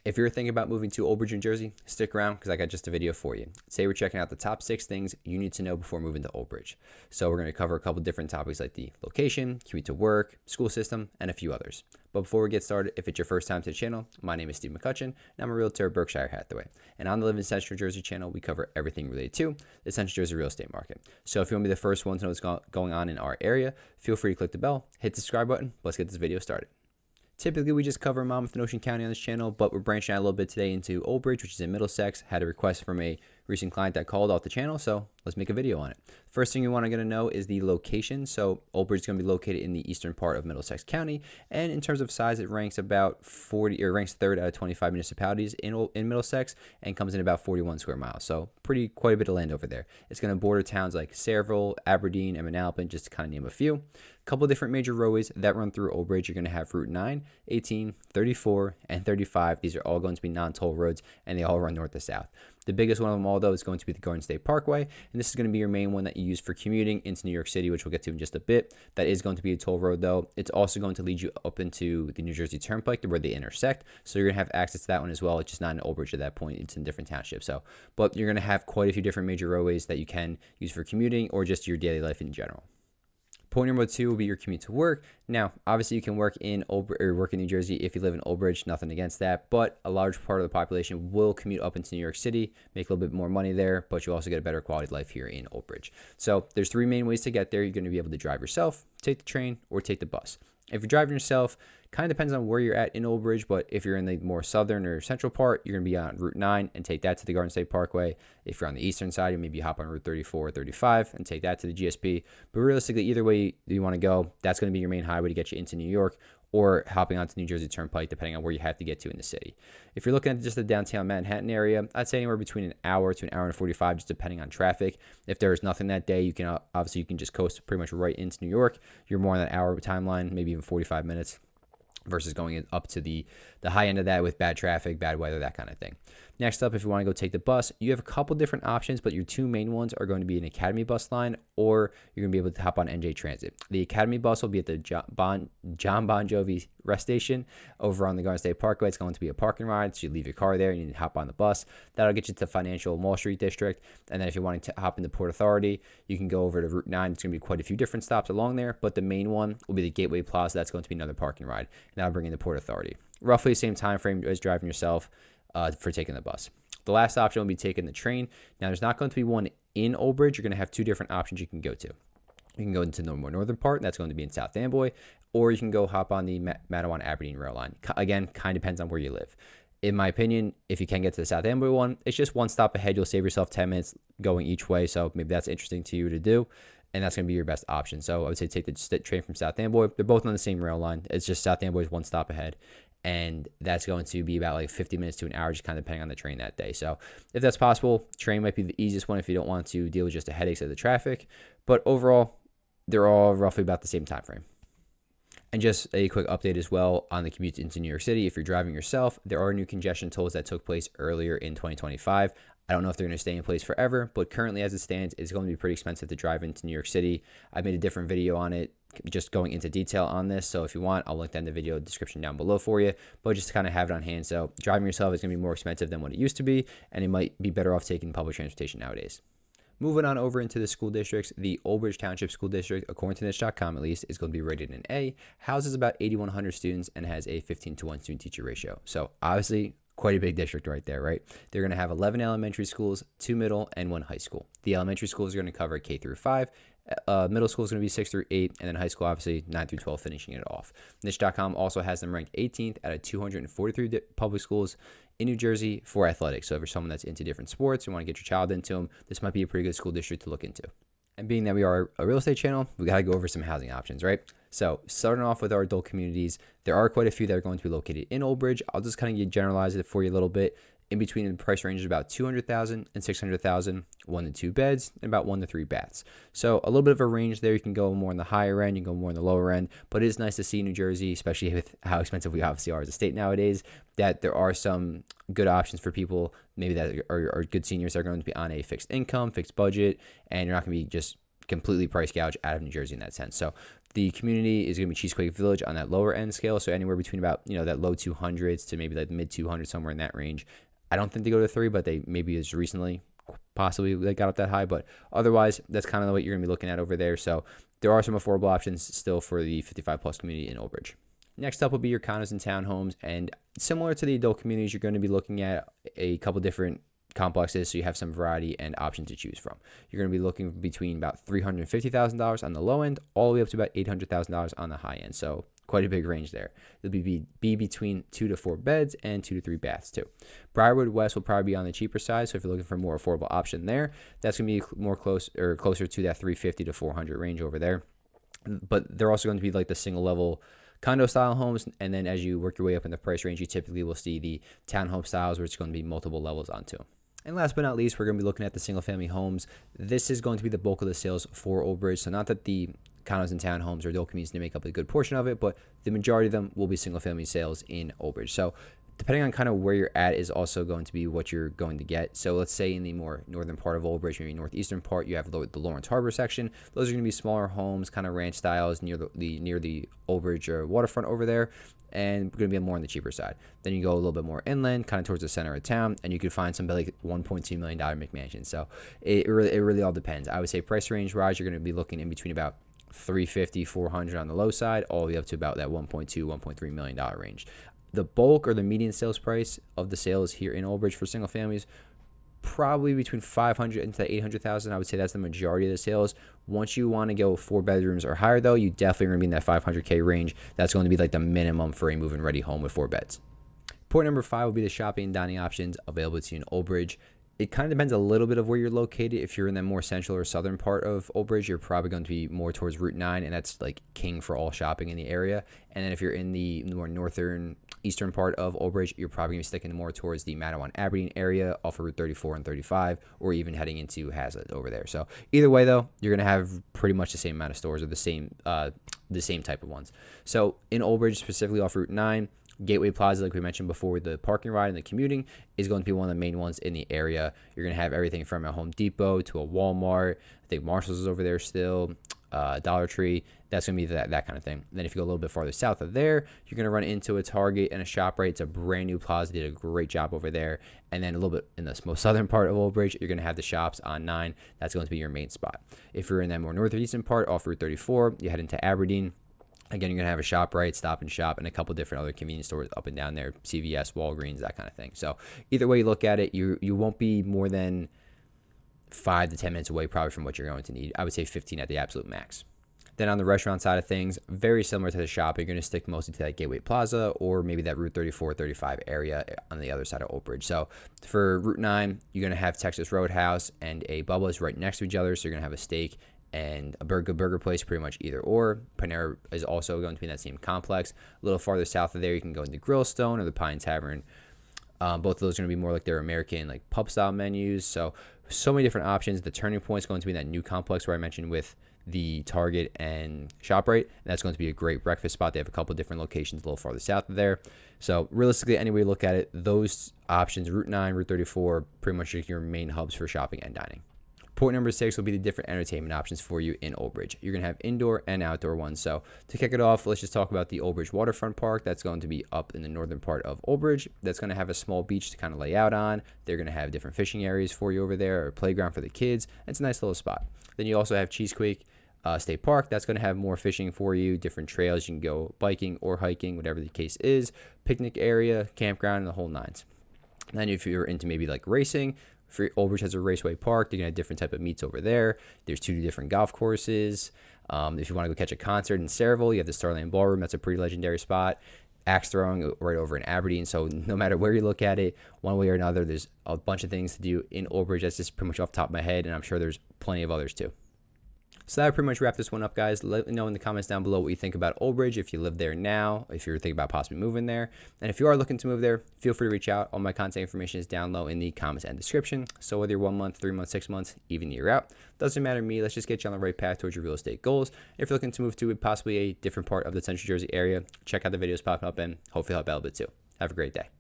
If you're thinking about moving to Old Bridge, New Jersey, stick around because I got just a video for you. Today we're checking out the top 6 things you need to know before moving to Old Bridge. So we're going to cover a couple different topics like the location, commute to work, school system, and a few others. But before we get started, if it's your first time to the channel, my name is Steve McCutcheon, and I'm a realtor at Berkshire Hathaway. And on the Live in Central Jersey channel, we cover everything related to the Central Jersey real estate market. So if you want to be the first one to know what's going on in our area, feel free to click the bell, hit the subscribe button. Let's get this video started. Typically, we just cover Monmouth and Ocean County on this channel, but we're branching out a little bit today into Old Bridge, which is in Middlesex. Had a request from a recent client that called off the channel, so let's make a video on it. First thing you want to know is the location. So Old Bridge is going to be located in the eastern part of Middlesex County, and in terms of size, it ranks about 40 or ranks third out of 25 municipalities in Middlesex, and comes in about 41 square miles. So quite a bit of land over there. It's going to border towns like Sayreville, Aberdeen, and Matawan, just to kind of name a few. A couple different major roadways that run through Old Bridge. You're going to have Route 9, 18, 34, and 35. These are all going to be non-toll roads, and they all run north to south. The biggest one of them all, though, is going to be the Garden State Parkway, and this is going to be your main one that you use for commuting into New York City, which we'll get to in just a bit. That is going to be a toll road, though. It's also going to lead you up into the NJ Turnpike, where they intersect, so you're going to have access to that one as well. It's just not in Old Bridge at that point. It's in different townships. But you're going to have quite a few different major roadways that you can use for commuting or just your daily life in general. Point number 2 will be your commute to work. Now, obviously, you can work in New Jersey if you live in Old Bridge. Nothing against that, but a large part of the population will commute up into New York City, make a little bit more money there, but you also get a better quality of life here in Old Bridge. So there's 3 main ways to get there. You're going to be able to drive yourself, take the train, or take the bus. If you're driving yourself, kind of depends on where you're at in Old Bridge, but if you're in the more southern or central part, you're going to be on Route 9 and take that to the Garden State Parkway. If you're on the eastern side, you maybe hop on Route 34 or 35 and take that to the GSP. But realistically, either way you want to go, that's going to be your main highway to get you into New York, or hopping onto NJ Turnpike, depending on where you have to get to in the city. If you're looking at just the downtown Manhattan area, I'd say anywhere between an hour to an hour and 45, just depending on traffic. If there's nothing that day, you can just coast pretty much right into New York. You're more on that hour timeline, maybe even 45 minutes. Versus going up to the high end of that with bad traffic, bad weather, that kind of thing. Next up, if you want to go take the bus, you have a couple different options, but your 2 main ones are going to be an Academy bus line, or you're going to be able to hop on NJ Transit. The Academy bus will be at the John Bon Jovi rest station over on the Garden State Parkway. It's going to be a parking ride, so you leave your car there and you hop on the bus. That'll get you to Financial Mall Street District, and then if you're wanting to hop into Port Authority, you can go over to Route 9. It's going to be quite a few different stops along there, but the main one will be the Gateway Plaza. That's going to be another parking ride, and that'll bring you to Port Authority. Roughly the same time frame as driving yourself for taking the bus. The last option will be taking the train. Now, there's not going to be one in Old Bridge. You're going to have 2 different options you can go to. You can go into the more northern part, and that's going to be in South Amboy, or you can go hop on the Matawan Aberdeen rail line. Again, kind of depends on where you live. In my opinion, if you can get to the South Amboy one, it's just one stop ahead. You'll save yourself 10 minutes going each way, so maybe that's interesting to you to do, and that's going to be your best option. So I would say take the train from South Amboy. They're both on the same rail line. It's just South Amboy is one stop ahead, and that's going to be about like 50 minutes to an hour, just kind of depending on the train that day. So if that's possible, train might be the easiest one if you don't want to deal with just the headaches of the traffic. But overall, they're all roughly about the same time frame. And just a quick update as well on the commute into New York City. If you're driving yourself, there are new congestion tolls that took place earlier in 2025. I don't know if they're going to stay in place forever, but currently as it stands, it's going to be pretty expensive to drive into New York City. I made a different video on it, just going into detail on this. So if you want, I'll link that in the video description down below for you, but just to kind of have it on hand. So driving yourself is going to be more expensive than what it used to be, and it might be better off taking public transportation nowadays. Moving on over into the school districts, the Old Bridge Township School District, according to niche.com at least, is going to be rated an A, houses about 8,100 students, and has a 15-to-1 student-teacher ratio. So obviously, quite a big district right there, right? They're going to have 11 elementary schools, 2 middle, and 1 high school. The elementary schools are going to cover K through 5. Middle school is going to be 6 through 8, and then high school, obviously, 9 through 12, finishing it off. Niche.com also has them ranked 18th out of 243 public schools in New Jersey for athletics. So if you're someone that's into different sports, you want to get your child into them, this might be a pretty good school district to look into. And being that we are a real estate channel, we got to go over some housing options, right? So starting off with our adult communities, there are quite a few that are going to be located in Old Bridge. I'll just kind of generalize it for you a little bit. In between the price range is about $200,000 and $600,000, 1 to 2 beds, and about 1 to 3 baths. So a little bit of a range there. You can go more on the higher end, you can go more on the lower end, but it is nice to see New Jersey, especially with how expensive we obviously are as a state nowadays, that there are some good options for people maybe that are good seniors that are going to be on a fixed income, fixed budget, and you're not going to be just completely price gouge out of New Jersey in that sense. So The community is going to be Cheesequake Village on that lower end scale, so anywhere between about that low 200s to maybe like mid 200s, somewhere in that range. I don't think they go to 3, but they maybe as recently possibly they got up that high, but otherwise that's kind of what you're going to be looking at over there. So there are some affordable options still for the 55 plus community in Old Bridge. Next up will be your condos and townhomes, and similar to the adult communities, you're going to be looking at a couple different complexes, so you have some variety and options to choose from. You're going to be looking between about $350,000 on the low end all the way up to about $800,000 on the high end, so quite a big range there. It'll be between 2 to 4 beds and 2 to 3 baths too. Briarwood West will probably be on the cheaper side, so if you're looking for a more affordable option there, that's going to be more closer to that 350 to 400 range over there. But they're also going to be like the single level condo style homes, and then as you work your way up in the price range, you typically will see the townhome styles where it's going to be multiple levels onto. And last but not least, we're going to be looking at the single family homes. This is going to be the bulk of the sales for Old Bridge. So not that the condos and townhomes or adult communities make up a good portion of it, but the majority of them will be single family sales in Old Bridge. So depending on kind of where you're at is also going to be what you're going to get. So let's say in the more northern part of Old Bridge, maybe northeastern part, you have the Lawrence Harbor section. Those are going to be smaller homes, kind of ranch styles near the Old Bridge waterfront over there, and going to be more on the cheaper side. Then you go a little bit more inland, kind of towards the center of town, and you could find some like $1.2 million McMansions. So it really all depends. I would say price range wise, you're going to be looking in between about 350, 400 on the low side, all the way up to about that $1.2, $1.3 million range. The bulk or the median sales price of the sales here in Old Bridge for single families, probably between 500 and to 800,000. I would say that's the majority of the sales. Once you want to go 4 bedrooms or higher, though, you definitely are going to be in that 500K range. That's going to be like the minimum for a move-in ready home with 4 beds. Point number 5 will be the shopping and dining options available to you in Old Bridge. It kind of depends a little bit of where you're located. If you're in the more central or southern part of Old Bridge, you're probably going to be more towards Route 9, and that's like king for all shopping in the area. And then if you're in the more northern eastern part of Old Bridge, you're probably going to be sticking more towards the Matawan Aberdeen area off of Route 34 and 35, or even heading into Hazlitt over there. So either way, though, you're going to have pretty much the same amount of stores or the same type of ones. So in Old Bridge, specifically off Route 9, Gateway Plaza, like we mentioned before, the parking ride and the commuting is going to be one of the main ones in the area. You're going to have everything from a Home Depot to a Walmart. I think Marshall's is over there still, Dollar Tree. That's going to be that kind of thing. And then if you go a little bit farther south of there, you're going to run into a Target and a ShopRite. It's a brand new plaza. They did a great job over there. And then a little bit in the most southern part of Old Bridge, you're going to have the shops on 9. That's going to be your main spot. If you're in that more northeastern part off Route 34, you head into Aberdeen. Again, you're going to have a ShopRite, Stop and Shop, and a couple different other convenience stores up and down there, CVS, Walgreens, that kind of thing. So either way you look at it, you won't be more than 5 to 10 minutes away probably from what you're going to need. I would say 15 at the absolute max. Then on the restaurant side of things, very similar to the shop, you're going to stick mostly to that Gateway Plaza or maybe that Route 34, 35 area on the other side of Old Bridge. So for Route 9, you're going to have Texas Roadhouse and a Bubba's right next to each other. So you're going to have a steak and a burger place, pretty much either or. Panera is also going to be in that same complex. A little farther south of there, you can go into Grillstone or the Pine Tavern. Both of those are going to be more like their American like pub style menus. So many different options. The Turning Point is going to be in that new complex where I mentioned with the Target and ShopRite, and that's going to be a great breakfast spot. They have a couple different locations a little farther south of there. So realistically, any way you look at it, those options, Route 9, Route 34, pretty much your main hubs for shopping and dining. Point number 6 will be the different entertainment options for you in Old Bridge. You're going to have indoor and outdoor ones. So to kick it off, let's just talk about the Old Bridge Waterfront Park. That's going to be up in the northern part of Old Bridge. That's going to have a small beach to kind of lay out on. They're going to have different fishing areas for you over there, or a playground for the kids. It's a nice little spot. Then you also have Cheesequake State Park. That's going to have more fishing for you, different trails. You can go biking or hiking, whatever the case is. Picnic area, campground, and the whole nines. And then if you're into maybe like racing, Old Bridge has a raceway park. They're going to have different type of meets over there. There's 2 different golf courses. If you want to go catch a concert in Saraville, you have the Starland Ballroom. That's a pretty legendary spot. Axe throwing right over in Aberdeen. So no matter where you look at it, one way or another, there's a bunch of things to do in Old Bridge. That's just pretty much off the top of my head, and I'm sure there's plenty of others too. So that pretty much wrap this one up, guys. Let me know in the comments down below what you think about Old Bridge, if you live there now, if you're thinking about possibly moving there. And if you are looking to move there, feel free to reach out. All my contact information is down low in the comments and description. So whether you're 1 month, 3 months, 6 months, even a year out, doesn't matter to me. Let's just get you on the right path towards your real estate goals. If you're looking to move to possibly a different part of the Central Jersey area, check out the videos popping up and hopefully help out a bit too. Have a great day.